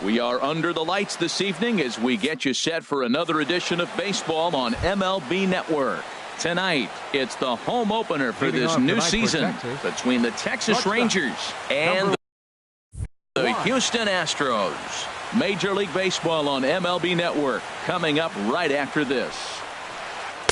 We are under the lights this evening as we get you set for another edition of baseball on MLB Network. Tonight, it's the home opener for this new season between the Texas Rangers and the Houston Astros. Major League Baseball on MLB Network coming up right after this.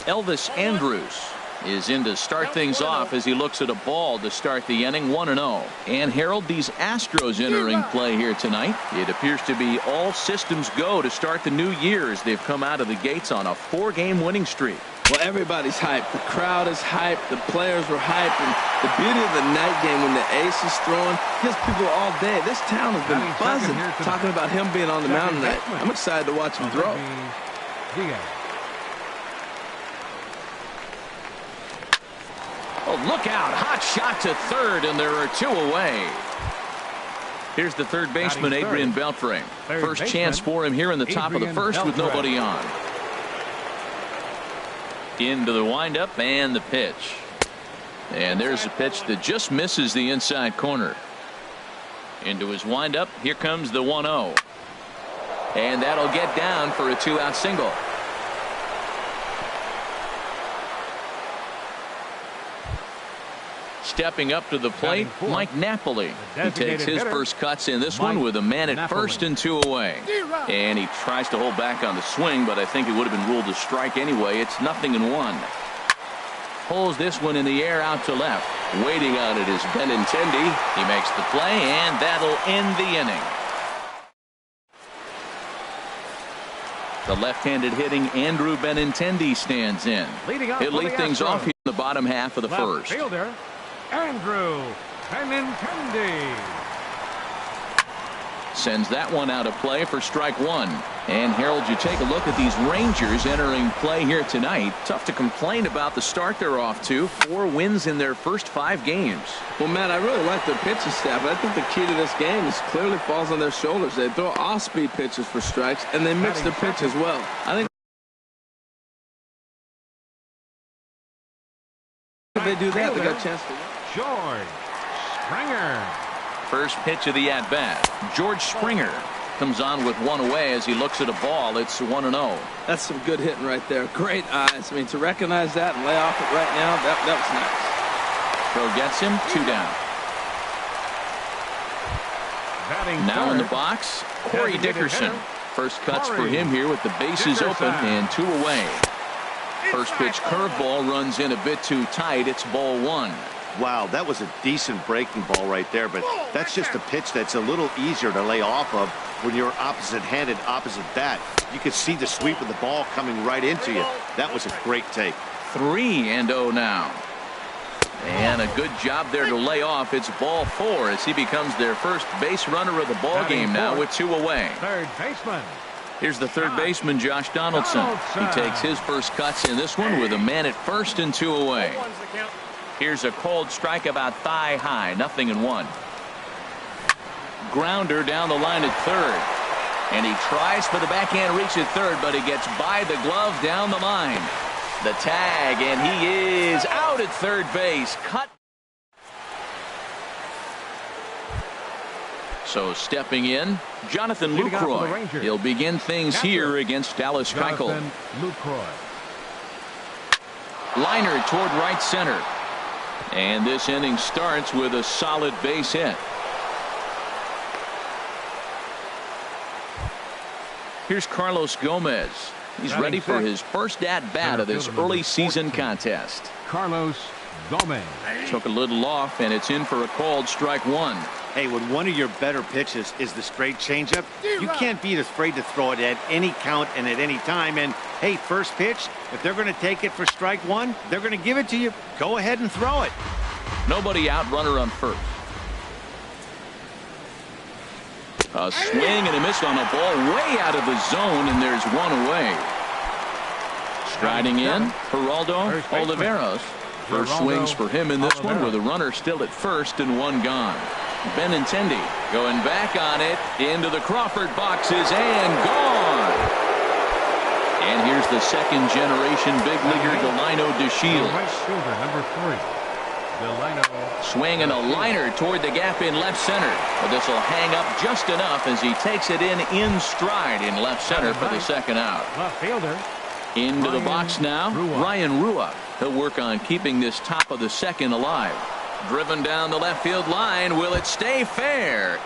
Elvis Andrus is in to start things off as he looks at a ball to start the inning, 1-0. And Harold, these Astros entering play here tonight. It appears to be all systems go to start the new year as they've come out of the gates on a 4-game winning streak. Well, everybody's hyped. The crowd is hyped. The players were hyped. And the beauty of the night game when the ace is throwing gives people all day. This town has been buzzing talking about him being on the mound tonight. I'm excited to watch him throw. Oh, look out. Hot shot to third, and there are 2 away. Here's the third baseman, Adrian Beltre. First chance for him here in the top of the first with nobody on. Into the windup and the pitch. And there's a pitch that just misses the inside corner. Into his windup. Here comes the 1-0. And that'll get down for a 2-out single. Stepping up to the plate, Mike Napoli. He takes his first cuts in this one with a man at first and 2 away. And he tries to hold back on the swing, but I think it would have been ruled a strike anyway. It's 0-1. Pulls this one in the air out to left. Waiting on it is Benintendi. He makes the play, and that'll end the inning. The left-handed hitting Andrew Benintendi stands in. He'll lead things off here in the bottom half of the first. Fielder Andrew Benintendi sends that one out of play for strike 1. And Harold, you take a look at these Rangers entering play here tonight. Tough to complain about the start they're off to. 4 wins in their first 5 games. Well, Matt, I really like their pitching staff, but I think the key to this game is clearly falls on their shoulders. They throw off-speed pitches for strikes, and they mix their pitch as well. I think if they do that, they got a chance to win. George Springer. First pitch of the at-bat. George Springer comes on with 1 away as he looks at a ball. It's 1-0. That's some good hitting right there. Great eyes. I mean, to recognize that and lay off it right now, that was nice. Throw gets him, 2 down. Now in the box, Corey Dickerson. First cuts for him here with the bases open and 2 away. First pitch curveball runs in a bit too tight. It's ball 1. Wow, that was a decent breaking ball right there, but that's just a pitch that's a little easier to lay off of when you're opposite-handed, opposite bat. You can see the sweep of the ball coming right into you. That was a great take. 3-0 now. And a good job there to lay off. It's ball 4 as he becomes their first base runner of the ball game now with 2 away. Third baseman. Here's the third baseman, Josh Donaldson. He takes his first cuts in this one with a man at first and 2 away. Here's a cold strike about thigh high, 0-1. Grounder down the line at third. And he tries for the backhand reach at third, but he gets by the glove down the line. The tag, and he is out at third base. Cut. So stepping in, Jonathan Lucroy. He'll begin things here against Dallas Keuchel. Liner toward right center. And this inning starts with a solid base hit. Here's Carlos Gomez. He's ready for his first at-bat of this early season contest. Carlos Gomez. Took a little off, and it's in for a called strike 1. Hey, when one of your better pitches is the straight changeup, you can't be afraid to throw it at any count and at any time. And, hey, first pitch, if they're going to take it for strike 1, they're going to give it to you. Go ahead and throw it. Nobody out, runner on first. A swing and a miss on a ball way out of the zone, and there's 1 away. Striding in, Geraldo Oliveros. First swings for him in this one with a runner still at first and 1 gone. Benintendi going back on it into the Crawford boxes and gone. And here's the second generation big leaguer Delino DeShields. Right fielder, number 3. Delano. Swing and a liner toward the gap in left center. But this will hang up just enough as he takes it in stride in left center for the second out. Left fielder. Into the box now, Ryan Rua. He'll work on keeping this top of the second alive. Driven down the left field line. Will it stay fair?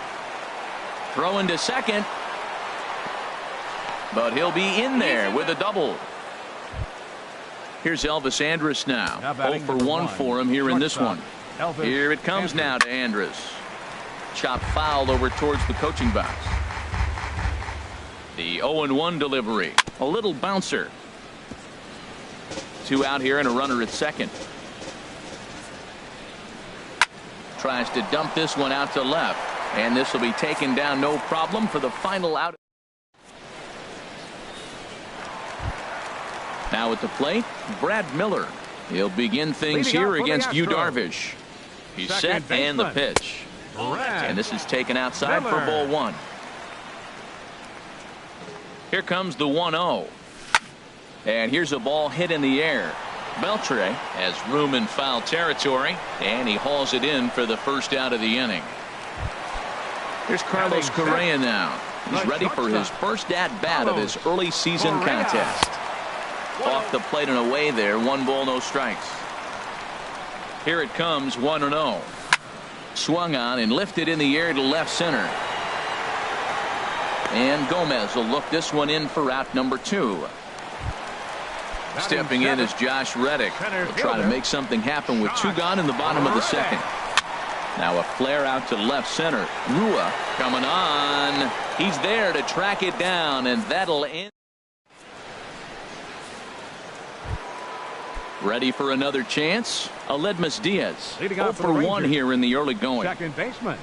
Throwing to second. But he'll be in there with a double. Here's Elvis Andrus now. 0 for 1 for him here in this one. Here it comes now to Andrus. Chop foul over towards the coaching box. The 0-1 delivery. A little bouncer. 2 out here and a runner at second. Tries to dump this one out to left. And this will be taken down no problem for the final out. Now at the plate, Brad Miller. He'll begin things here against Yu Darvish. He's set and the pitch. And this is taken outside for ball 1. Here comes the 1-0. And here's a ball hit in the air. Beltre has room in foul territory, and he hauls it in for the first out of the inning. Here's Carlos Correa now. He's ready for his first at-bat of this early season contest. Off the plate and away there. 1 ball, no strikes. Here it comes, 1-0. Swung on and lifted in the air to left center. And Gomez will look this one in for out number 2. Stepping in is Josh Reddick. He'll try to make something happen with 2 gone in the bottom of the second. Now a flare out to left center. Rua coming on. He's there to track it down, and that'll end. Ready for another chance? Aledmys Diaz. 0 for 1 here in the early going. Second baseman.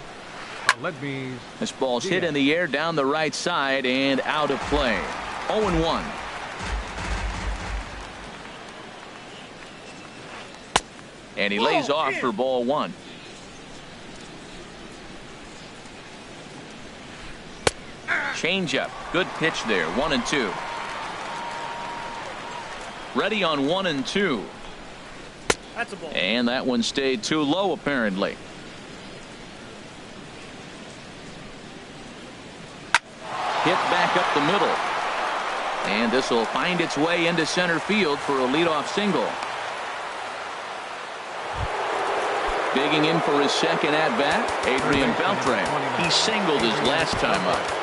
Aledmys. This ball's hit in the air down the right side and out of play. 0-1. And he lays off for ball 1. Changeup. Good pitch there. 1-2. Ready on 1-2. That's a ball. And that one stayed too low apparently. Hit back up the middle. And this will find its way into center field for a leadoff single. Digging in for his second at-bat, Adrian Beltre. He singled his last time up.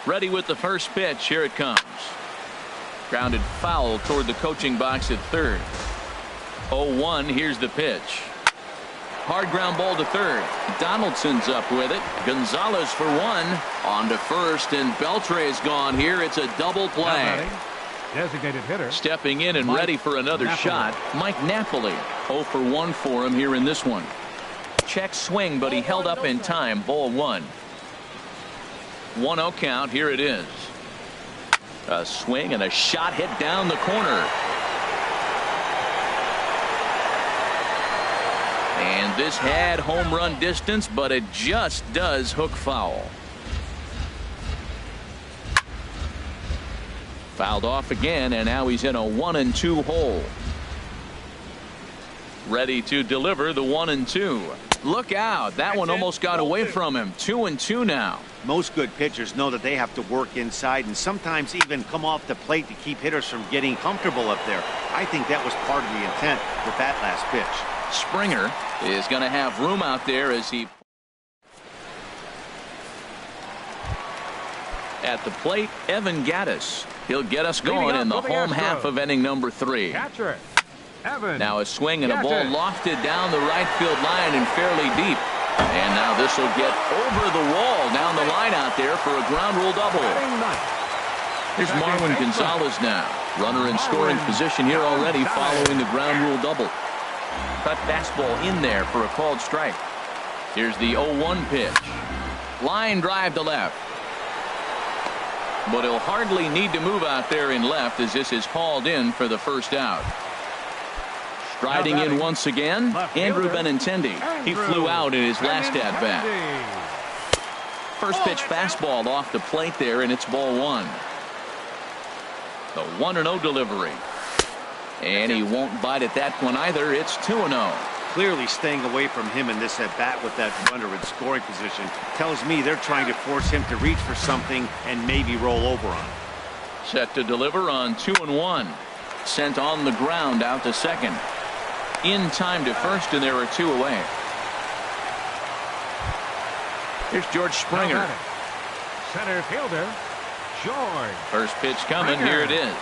Ready with the first pitch. Here it comes. Grounded foul toward the coaching box at third. 0-1. Here's the pitch. Hard ground ball to third. Donaldson's up with it. Gonzalez for 1. On to first, and Beltre is gone here. It's a double play. Designated hitter. Stepping in and ready for another shot, Mike Napoli. 0 for 1 for him here in this one. Check swing, but he held up in time. Ball 1. 1-0 count. Here it is. A swing and a shot hit down the corner. And this had home run distance, but it just does hook foul. Fouled off again, and now he's in a 1-2 hole. Ready to deliver the 1-2. Look out. That one almost got away from him. 2-2 now. Most good pitchers know that they have to work inside and sometimes even come off the plate to keep hitters from getting comfortable up there. I think that was part of the intent with that last pitch. Springer is going to have room out there as he at the plate. Evan Gattis. He'll get us going in the home half of inning number 3. Catcher Evan. Now a swing and a ball lofted down the right field line and fairly deep. And now this will get over the wall down the line out there for a ground rule double. Here's Marwin Gonzalez now. Runner in scoring position here already following the ground rule double. Cut fastball in there for a called strike. Here's the 0-1 pitch. Line drive to left. But he'll hardly need to move out there in left as this is hauled in for the first out. Striding in once again, Andrew Benintendi. He flew out in his last at-bat. First pitch fastball off the plate there, and it's ball one. The 1-0 delivery. And he won't bite at that one either. It's 2-0. Clearly staying away from him in this at-bat with that runner in scoring position tells me they're trying to force him to reach for something and maybe roll over on it. Set to deliver on 2-1. Sent on the ground out to second. In time to first, and there are two away. Here's George Springer. Center fielder, George. First pitch coming. Here it is.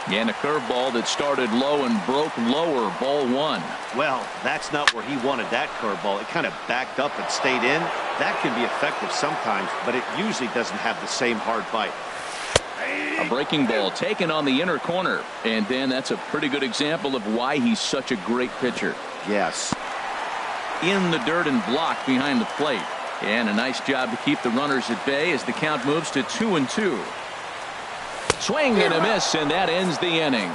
And a curveball that started low and broke lower. Ball one. Well, that's not where he wanted that curveball. It kind of backed up and stayed in. That can be effective sometimes, but it usually doesn't have the same hard bite. A breaking ball taken on the inner corner. And then that's a pretty good example of why he's such a great pitcher. Yes. In the dirt and blocked behind the plate. And a nice job to keep the runners at bay as the count moves to 2-2. Swing and a miss, and that ends the inning.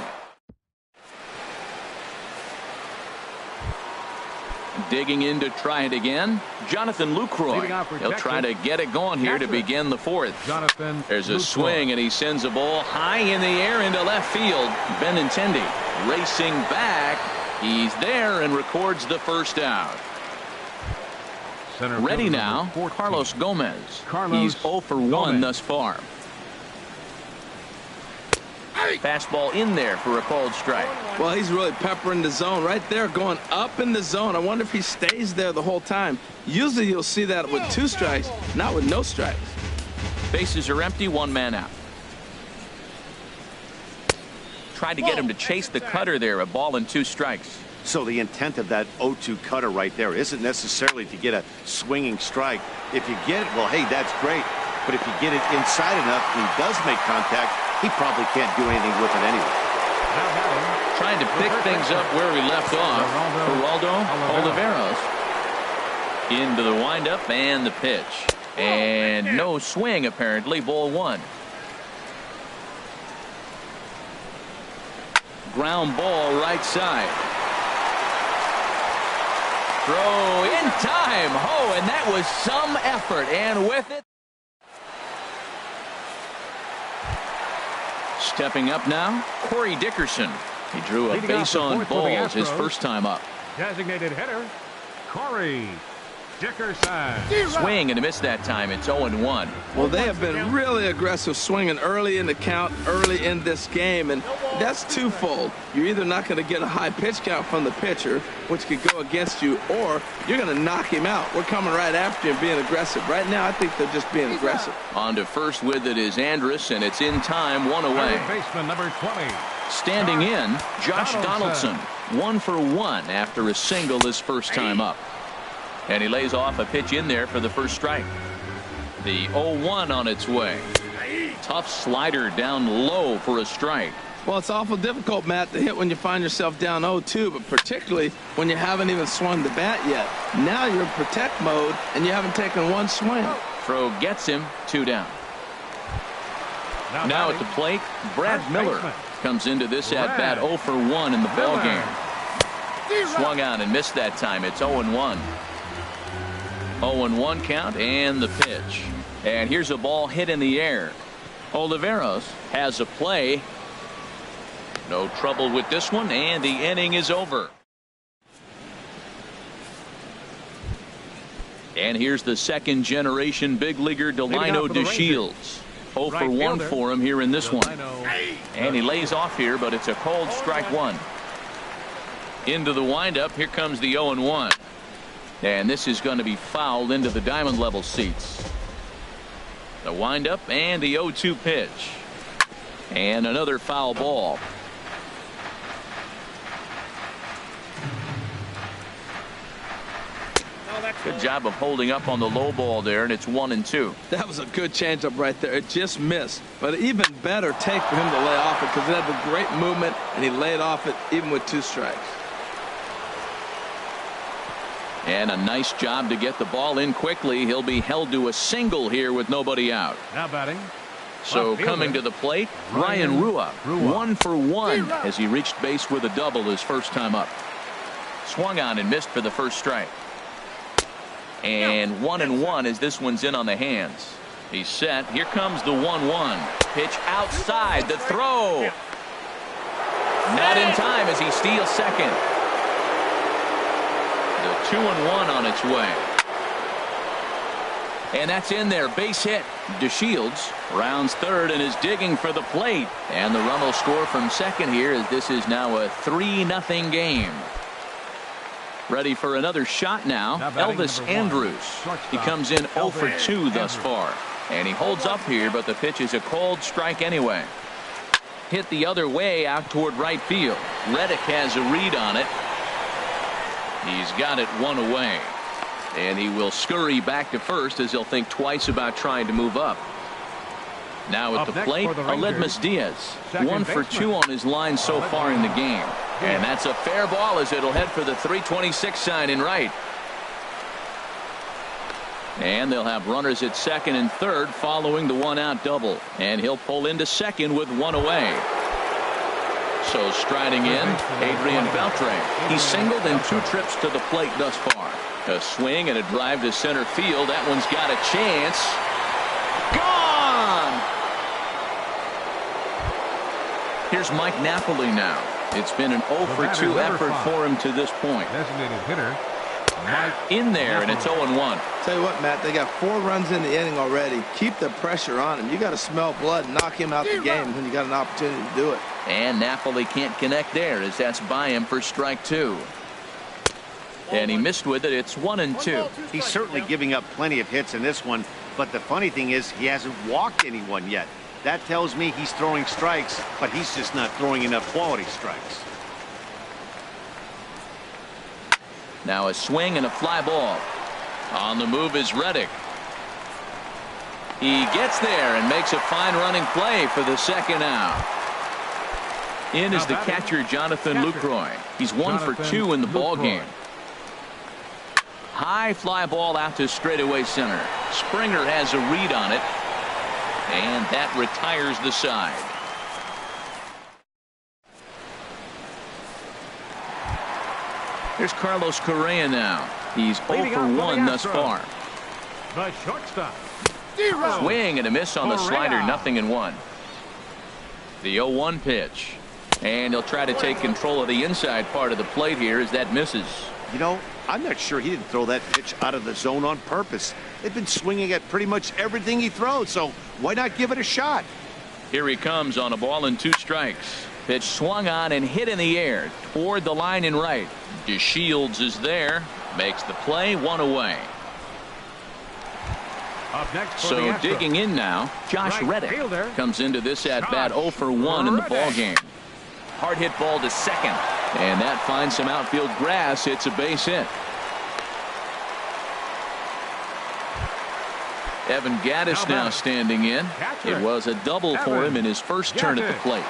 Digging in to try it again, Jonathan Lucroy. He'll try to get it going here to begin the fourth. There's a swing, and he sends a ball high in the air into left field. Benintendi racing back. He's there and records the first out. Ready now, Carlos Gomez. He's 0 for 1 thus far. Fastball in there for a called strike. Well, he's really peppering the zone right there, going up in the zone. I wonder if he stays there the whole time. Usually you'll see that with 2 strikes, not with no strikes. Bases are empty, 1 man out. Tried to get him to chase the cutter there, a ball and 2 strikes. So the intent of that 0-2 cutter right there isn't necessarily to get a swinging strike. If you get it, well, hey, that's great. But if you get it inside enough and he does make contact, he probably can't do anything with it anyway. Trying to pick things up where we left off. Geraldo Oliveros into the windup and the pitch. And no swing, apparently. Ball one. Ground ball right side. Throw in time. Oh, and that was some effort. And with it. Stepping up now, Corey Dickerson. He drew a base on balls his first time up. Designated hitter, Corey Dickerson. Swing and a miss that time. It's 0-1. Well, they have been really aggressive swinging early in the count, early in this game, and that's twofold. You're either not going to get a high pitch count from the pitcher, which could go against you, or you're going to knock him out. We're coming right after him, being aggressive. Right now, I think they're just being aggressive. On to first with it is Andrus, and it's in time, 1 away. Baseman number 20. Standing in, Josh Donaldson. 1 for 1 after a single his first time up. And he lays off a pitch in there for the first strike. The 0-1 on its way. Tough slider down low for a strike. Well, it's awful difficult, Matt, to hit when you find yourself down 0-2, but particularly when you haven't even swung the bat yet. Now you're in protect mode, and you haven't taken one swing. Throw gets him, 2 down. Now at the plate, Brad Miller comes into this at-bat 0 for 1 in the ballgame. Swung out and missed that time. It's 0-1. 0-1 count and the pitch. And here's a ball hit in the air. Oliveros has a play. No trouble with this one, and the inning is over. And here's the second generation big leaguer Delino DeShields. 0 for 1 for him here in this one. And he lays off here, but it's a cold strike 1. Into the windup. Here comes the 0-1. And this is going to be fouled into the diamond level seats. The windup and the 0-2 pitch. And another foul ball. Good job of holding up on the low ball there, and it's 1-2. That was a good changeup right there. It just missed. But even better take for him to lay off it because it had the great movement, and he laid off it even with 2 strikes. And a nice job to get the ball in quickly. He'll be held to a single here with nobody out. Now batting. So coming to the plate, Ryan Rua. 1 for 1 as he reached base with a double his first time up. Swung on and missed for the first strike. And 1-1 as this one's in on the hands. He's set. Here comes the 1-1. Pitch outside. The throw. Not in time as he steals second. The 2-1 on its way. And that's in there. Base hit. DeShields rounds third and is digging for the plate. And the run will score from second here as this is now a 3-0 game. Ready for another shot now. Elvis Andrus. He comes in 0 for 2 thus far. And he holds up here, but the pitch is a called strike anyway. Hit the other way out toward right field. Reddick has a read on it. He's got it one away. And he will scurry back to first as he'll think twice about trying to move up. Now at the plate, Aledmys Diaz. 1 for 2 on his line so far in the game. And that's a fair ball as it'll head for the 326 sign in right. And they'll have runners at second and third following the 1-out double. And he'll pull into second with 1 away. So striding in, Adrian Beltre. He's singled in 2 trips to the plate thus far. A swing and a drive to center field. That one's got a chance. Gone! Here's Mike Napoli now. It's been an 0 for 2 effort for him to this point. Designated hitter, Mike in there, and it's 0-1. Tell you what, Matt, they got 4 runs in the inning already. Keep the pressure on him. You got to smell blood and knock him out the game when you got an opportunity to do it. And Napoli can't connect there as that's by him for strike 2. And he missed with it. It's 1-2. He's certainly giving up plenty of hits in this one, but the funny thing is he hasn't walked anyone yet. That tells me he's throwing strikes, but he's just not throwing enough quality strikes. Now a swing and a fly ball. On the move is Reddick. He gets there and makes a fine running play for the second out. In is the catcher, Jonathan Lucroy. He's 1 for 2 in the ball game. High fly ball out to straightaway center. Springer has a read on it. And that retires the side. Here's Carlos Correa now. He's 0 for 1 thus far. the shortstop. Swing and a miss on the slider. 0-1. The 0-1 pitch. And he'll try to take control of the inside part of the plate here as that misses. You know, I'm not sure he didn't throw that pitch out of the zone on purpose. They've been swinging at pretty much everything he throws, so why not give it a shot? Here he comes on a ball and 2 strikes. Pitch swung on and hit in the air toward the line in right. DeShields is there. Makes the play. 1 away. Up next for so digging in now, Josh Reddick comes into this at bat 0 for 1 in the ball game. Hard hit ball to second, and that finds some outfield grass. It's a base hit. Evan Gattis now standing in. It was a double for him in his first turn at the plate.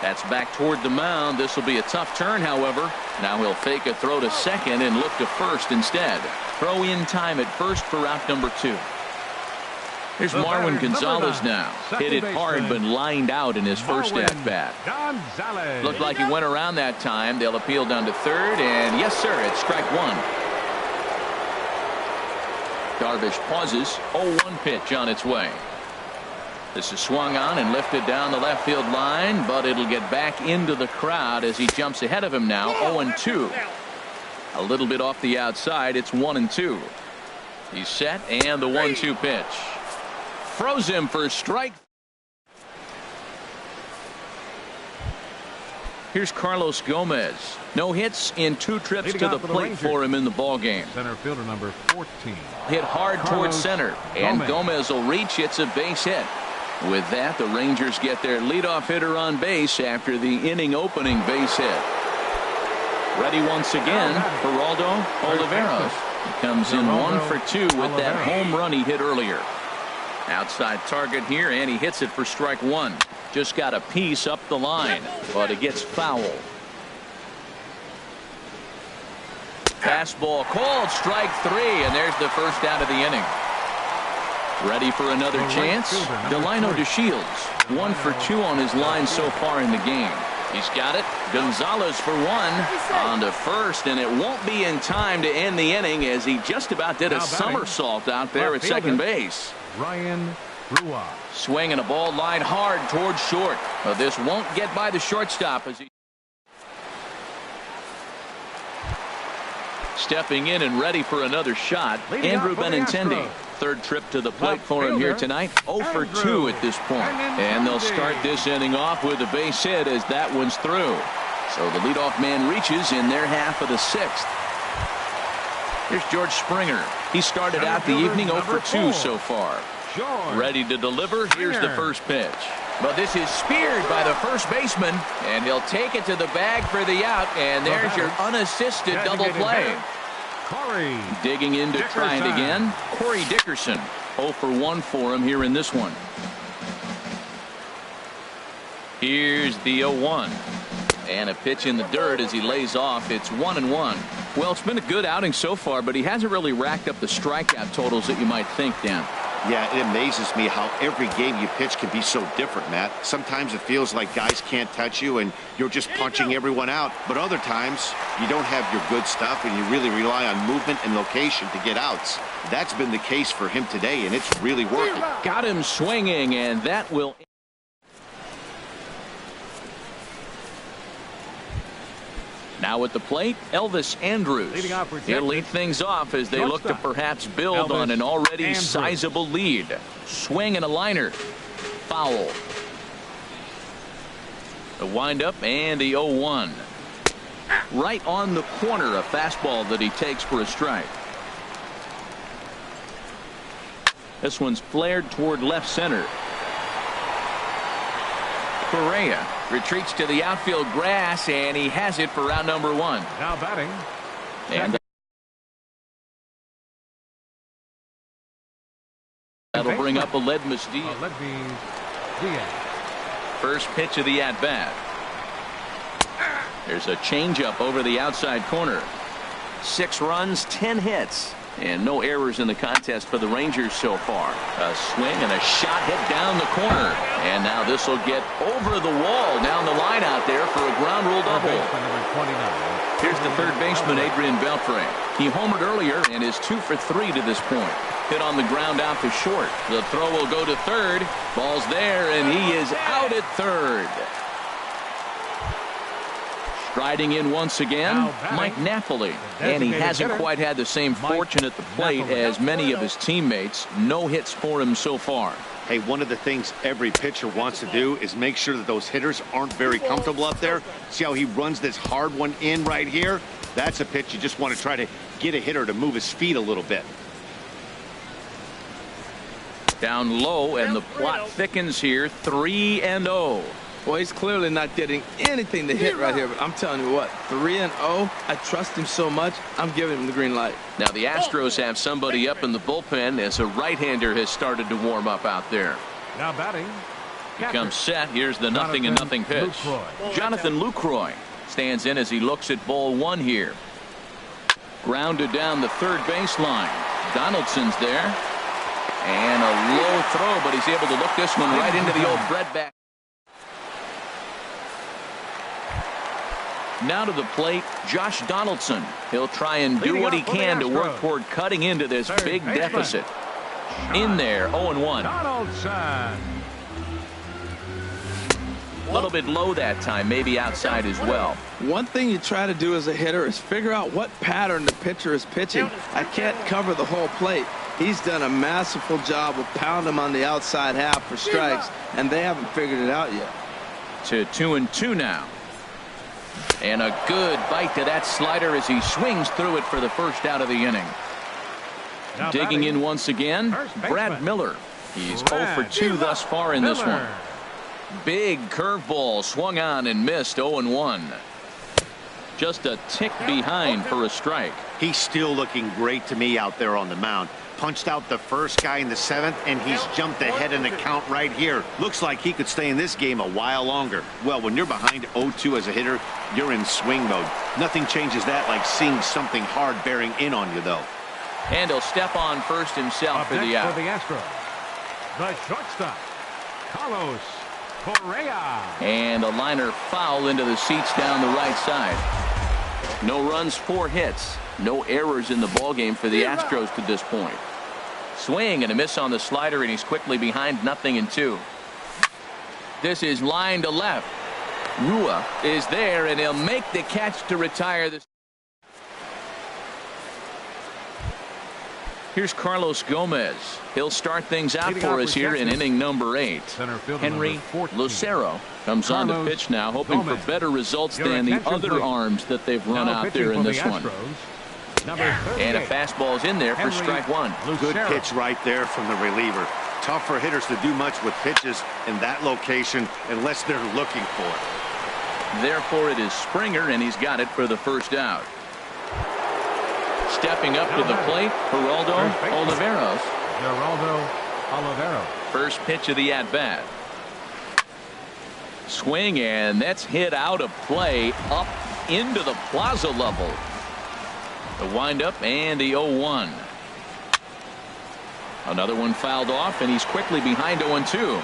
That's back toward the mound. This will be a tough turn, however. Now he'll fake a throw to second and look to first instead. Throw in time at first for out number 2. Here's Marwin Gonzalez now. Hit it hard but lined out in his first at bat. Looked like he went around that time. They'll appeal down to third, and yes sir, it's strike 1. Darvish pauses. 0-1 pitch on its way. This is swung on and lifted down the left field line, but it'll get back into the crowd as he jumps ahead of him now. 0-2. A little bit off the outside. It's 1-2. He's set, and the 1-2 pitch. Froze him for strike. Here's Carlos Gomez. No hits in 2 trips to the plate for him in the ball game. Center fielder number 14. Hit hard towards center, and Gomez will reach. It's a base hit. With that, the Rangers get their leadoff hitter on base after the inning opening base hit. Ready once again, Geraldo Oliveros. He comes in 1 for 2 with that home run he hit earlier. Outside target here, and he hits it for strike 1. Just got a piece up the line, but it gets foul. Fastball called, strike 3, and there's the first out of the inning. Ready for another chance? Delino DeShields, 1 for 2 on his line so far in the game. He's got it. Gonzalez for one. On to first, and it won't be in time to end the inning as he just about did a somersault out there at second base. Ryan Rua. Swinging a ball line hard towards short. But this won't get by the shortstop as he stepping in and ready for another shot. Andrew Benintendi. Third trip to the plate for him here tonight. 0 for 2 at this point. And they'll start this inning off with a base hit as that one's through. So the leadoff man reaches in their half of the 6th. Here's George Springer. He started out the evening 0 for 2 so far. Ready to deliver. Here's the first pitch. But this is speared by the first baseman, and he'll take it to the bag for the out, and there's your unassisted double play. Corey digging in to try it again. Corey Dickerson. 0 for 1 for him here in this one. Here's the 0-1. And a pitch in the dirt as he lays off. It's 1-1. Well, it's been a good outing so far, but he hasn't really racked up the strikeout totals that you might think, Dan. Yeah, it amazes me how every game you pitch can be so different, Matt. Sometimes it feels like guys can't touch you and you're just punching everyone out. But other times you don't have your good stuff and you really rely on movement and location to get outs. That's been the case for him today, and it's really working. Got him swinging, and that will... Now at the plate, Elvis Andrus. He'll lead things off as they look to perhaps build on an already sizable lead. Swing and a liner. Foul. The windup and the 0-1. Right on the corner, a fastball that he takes for a strike. This one's flared toward left center. Correa retreats to the outfield grass, and he has it for round number 1. Now batting. And that'll bring up Aledmys Diaz. First pitch of the at-bat. There's a changeup over the outside corner. 6 runs, 10 hits. And no errors in the contest for the Rangers so far. A swing and a shot hit down the corner. And now this will get over the wall down the line out there for a ground rule double. Here's the third baseman, Adrian Beltre. He homered earlier and is 2 for 3 to this point. Hit on the ground out to short. The throw will go to third. Ball's there, and he is out at third. Striding in once again, Mike Napoli. And he hasn't quite had the same fortune at the plate as many of his teammates. No hits for him so far. Hey, one of the things every pitcher wants to do is make sure that those hitters aren't very comfortable up there. See how he runs this hard one in right here? That's a pitch you just want to try to get a hitter to move his feet a little bit. Down low, and the plot thickens here. 3-0. Well, he's clearly not getting anything to hit right here, but I'm telling you what, 3-0, I trust him so much, I'm giving him the green light. Now the Astros have somebody up in the bullpen as a right-hander has started to warm up out there. Now batting. He comes set. Here's the 0-0 pitch. Lucroy. Jonathan Lucroy stands in as he looks at ball 1 here. Grounded down the third baseline. Donaldson's there. And a low throw, but he's able to look this one right into the old breadback. Now to the plate, Josh Donaldson. He'll try and do what he can to work toward cutting into this big deficit. In there, 0-1. Donaldson. A little bit low that time, maybe outside as well. One thing you try to do as a hitter is figure out what pattern the pitcher is pitching. I can't cover the whole plate. He's done a masterful job of pounding him on the outside half for strikes, and they haven't figured it out yet. To 2-2 now. And a good bite to that slider as he swings through it for the first out of the inning. Now digging batting. in once again, Brad Miller. He's 0 for 2 thus far in this one. Big curveball swung on and missed. 0-1. Just a tick behind for a strike. He's still looking great to me out there on the mound. Punched out the first guy in the 7th, and he's jumped ahead in the count right here. Looks like he could stay in this game a while longer. Well, when you're behind 0-2 as a hitter, you're in swing mode. Nothing changes that like seeing something hard bearing in on you, though. And he'll step on first himself for the out. For the Astros, the shortstop, Carlos Correa. And a liner foul into the seats down the right side. No runs, 4 hits. No errors in the ballgame for the Astros to this point. Swing and a miss on the slider, and he's quickly behind 0-2. This is line to left. Rua is there, and he'll make the catch to retire this. Here's Carlos Gomez. He'll start things out for us here in inning number 8. Henry Lucero comes on to pitch now, hoping for better results than the other arms that they've run out there in this one. And a fastball's in there for strike 1. Good pitch right there from the reliever. Tough for hitters to do much with pitches in that location unless they're looking for it. Therefore, it is Springer, and he's got it for the first out. Stepping up to the plate, Geraldo Oliveros. First pitch of the at-bat. Swing, and that's hit out of play up into the plaza level. The windup and the 0-1. Another one fouled off, and he's quickly behind 0-2.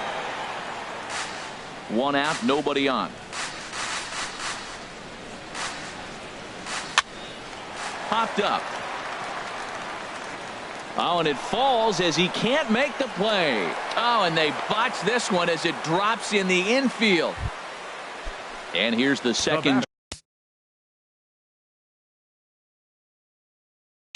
1 out, nobody on. Popped up. Oh, and it falls as he can't make the play. Oh, and they botch this one as it drops in the infield. And here's the second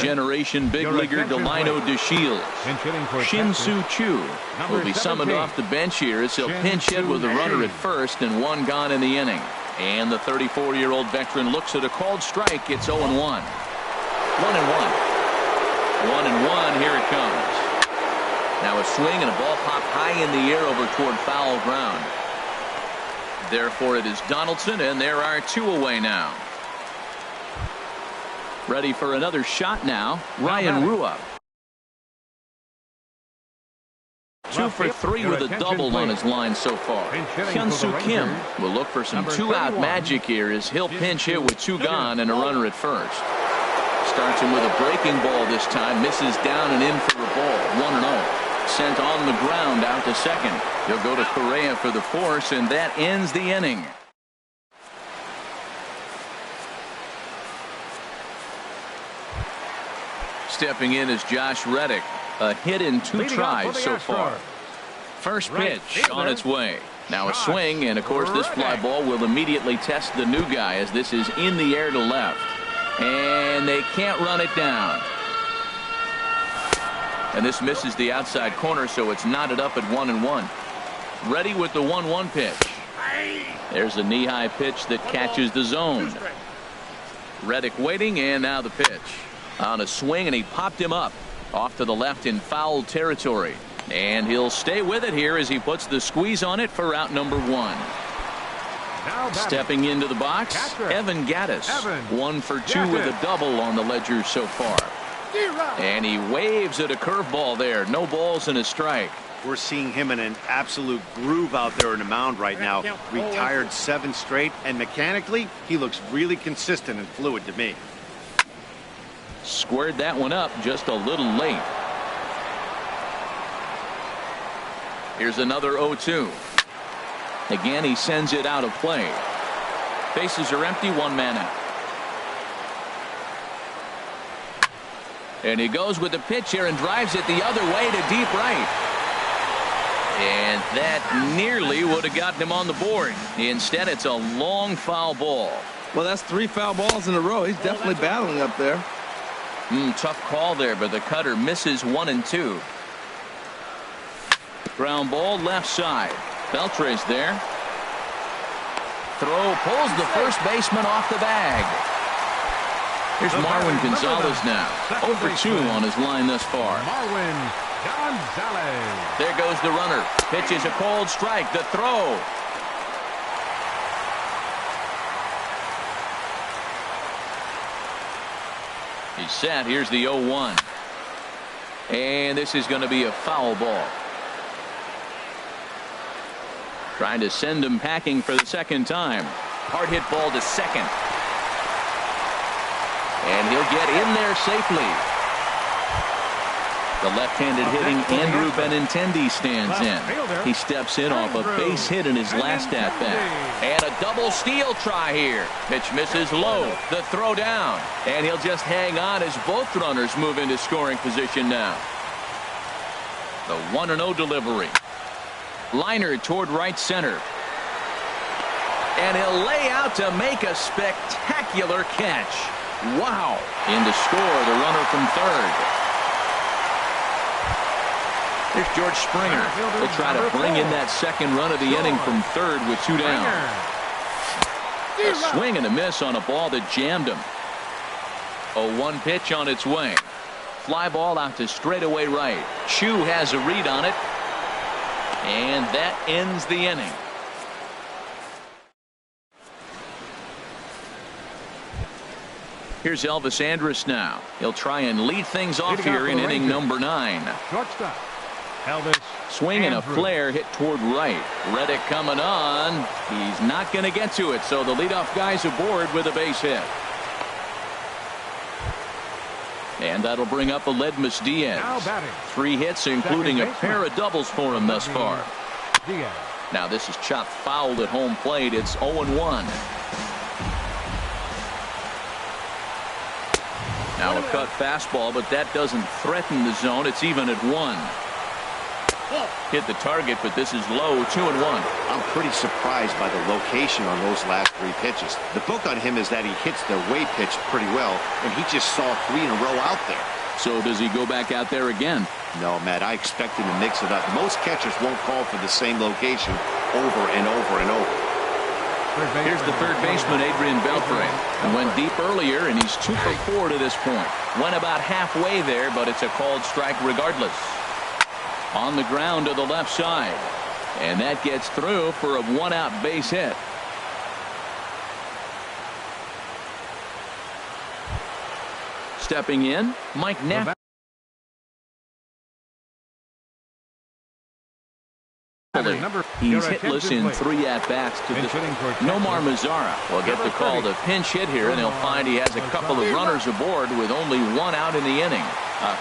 generation big leaguer, Delino DeShields. Shin-Soo Choo will be summoned off the bench here as he'll pinch hit with a runner at first and 1 gone in the inning. And the 34-year-old veteran looks at a called strike. It's 0-1. 1-1. 1-1. Here it comes. Now a swing and a ball popped high in the air over toward foul ground. Therefore, it is Donaldson, and there are 2 away now. Ready for another shot now, Ryan Rua. 2 for 3 with a double on his line so far. Hyun-Soo Kim will look for some 2-out magic here as he'll pinch hit with 2 gone and a runner at first. Starts him with a breaking ball this time, misses down and in for a ball. 1-0. Sent on the ground out to second. He'll go to Correa for the force, and that ends the inning. Stepping in is Josh Reddick. A hit in 2 tries so far. First pitch on its way. Now a swing, and of course this fly ball will immediately test the new guy as this is in the air to left. And they can't run it down. And this misses the outside corner, so it's knotted up at 1-1. Ready with the 1-1 pitch. There's a knee-high pitch that catches the zone. Reddick waiting, and now the pitch. On a swing, and he popped him up off to the left in foul territory. And he'll stay with it here as he puts the squeeze on it for out number 1. Stepping into the box, Evan Gattis. 1 for 2 with a double on the ledger so far. And he waves at a curveball there. No balls and a strike. We're seeing him in an absolute groove out there in the mound right now. Retired 7 straight, and mechanically, he looks really consistent and fluid to me. Squared that one up just a little late. Here's another 0-2. Again, he sends it out of play. Bases are empty, 1 man out. And he goes with the pitch here and drives it the other way to deep right. And that nearly would have gotten him on the board. Instead, it's a long foul ball. Well, that's 3 foul balls in a row. He's definitely battling up there. Tough call there, but the cutter misses 1 and 2. Ground ball left side. Beltre's there. Throw pulls the first baseman off the bag. Here's Marwin Gonzalez now. 0 for 2 on his line thus far. Marwin Gonzalez. There goes the runner. Pitches a cold strike. The throw. He's set. Here's the 0-1. And this is going to be a foul ball. Trying to send him packing for the second time. Hard hit ball to second. And he'll get in there safely. The left-handed hitting Andrew Benintendi stands in. He steps in off a base hit in his last at-bat. And a double steal try here. Pitch misses low. The throw down. And he'll just hang on as both runners move into scoring position now. The 1-0 delivery. Liner toward right center. And he'll lay out to make a spectacular catch. Wow. In to score the runner from third. There's George Springer. He'll try to bring in that second run of the inning from third with 2 down. A swing and a miss on a ball that jammed him. A 1 pitch on its way. Fly ball out to straightaway right. Chu has a read on it. And that ends the inning. Here's Elvis Andrus now. He'll try and lead things off here in inning number 9. Shortstop, Elvis Swing and a Andrus. flare hit toward right. Reddick coming on. He's not going to get to it, so the leadoff guy's aboard with a base hit. And that'll bring up Aledmys Diaz. Now batting. 3 hits, including a pair of doubles for him thus far. Diaz. Now this is chopped fouled at home plate. It's 0-1. Now a cut fastball, but that doesn't threaten the zone. It's even at 1. Hit the target, but this is low. 2-1. I'm pretty surprised by the location on those last 3 pitches. The book on him is that he hits the way pitch pretty well, and he just saw 3 in a row out there. So does he go back out there again? No, Matt, I expect him to mix it up. Most catchers won't call for the same location over and over and over. Here's the third baseman, Adrian Beltre. He went deep earlier, and he's 2 for 4 to this point. Went about halfway there, but it's a called strike regardless. On the ground to the left side. And that gets through for a 1-out base hit. Stepping in, Mike Napoli. He's hitless in 3 at-bats to this. Nomar Mazara will get the call to pinch hit here, and he'll find he has a couple of runners aboard with only 1 out in the inning.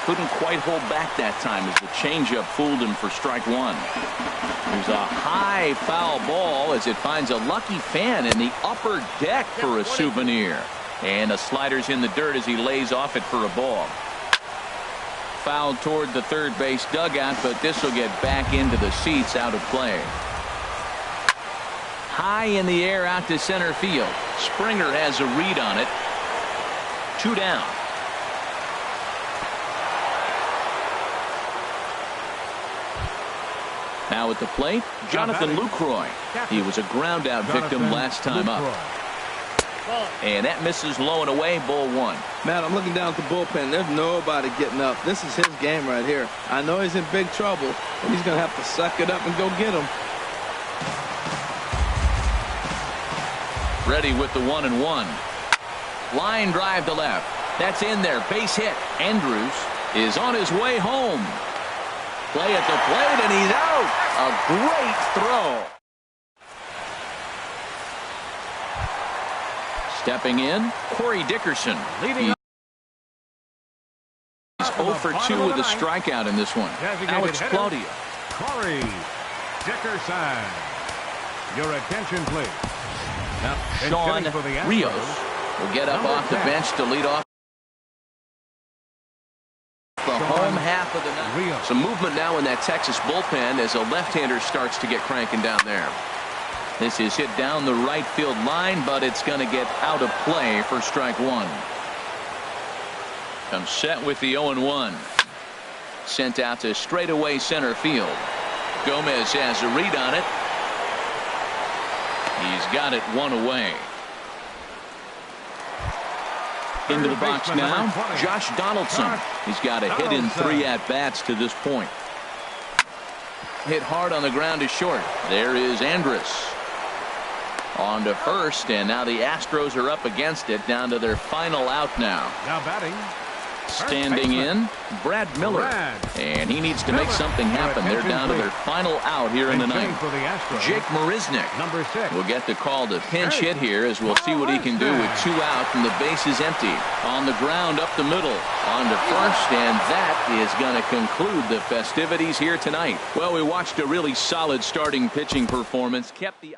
Couldn't quite hold back that time as the changeup fooled him for strike 1. There's a high foul ball as it finds a lucky fan in the upper deck for a souvenir. And the slider's in the dirt as he lays off it for a ball. Fouled toward the third base dugout, but this will get back into the seats out of play. High in the air out to center field. Springer has a read on it. 2 down. Now at the plate, Jonathan Lucroy. He was a ground out victim last time up. And that misses low and away, ball 1. Matt, I'm looking down at the bullpen. There's nobody getting up. This is his game right here. I know he's in big trouble, but he's going to have to suck it up and go get him. Ready with the 1-1. Line drive to left. That's in there. Base hit. Andrus is on his way home. Play at the plate, and he's out. A great throw. Stepping in, Corey Dickerson. He's 0 for 2 with a strikeout in this one. Alex Claudia. Corey Dickerson. Your attention, please. Now, Sean Rios will get up off the bench to lead off the home half of the night. Some movement now in that Texas bullpen as a left-hander starts to get cranking down there. This is hit down the right field line, but it's going to get out of play for strike 1. Comes set with the 0-1. Sent out to straightaway center field. Gomez has a read on it. He's got it 1 away. Into the box now, Josh Donaldson. He's got a hit in 3 at-bats to this point. Hit hard on the ground to short. There is Andrus. On to first, and now the Astros are up against it, down to their final out now. Now batting, Standing in, Brad Miller. And he needs to make something happen. They're down to their final out here in the ninth. Jake Marisnick will get the call to pinch hit here, as we'll see what he can do with 2 out and the base is empty. On the ground up the middle, on to first, and that is going to conclude the festivities here tonight. Well, we watched a really solid starting pitching performance. Kept the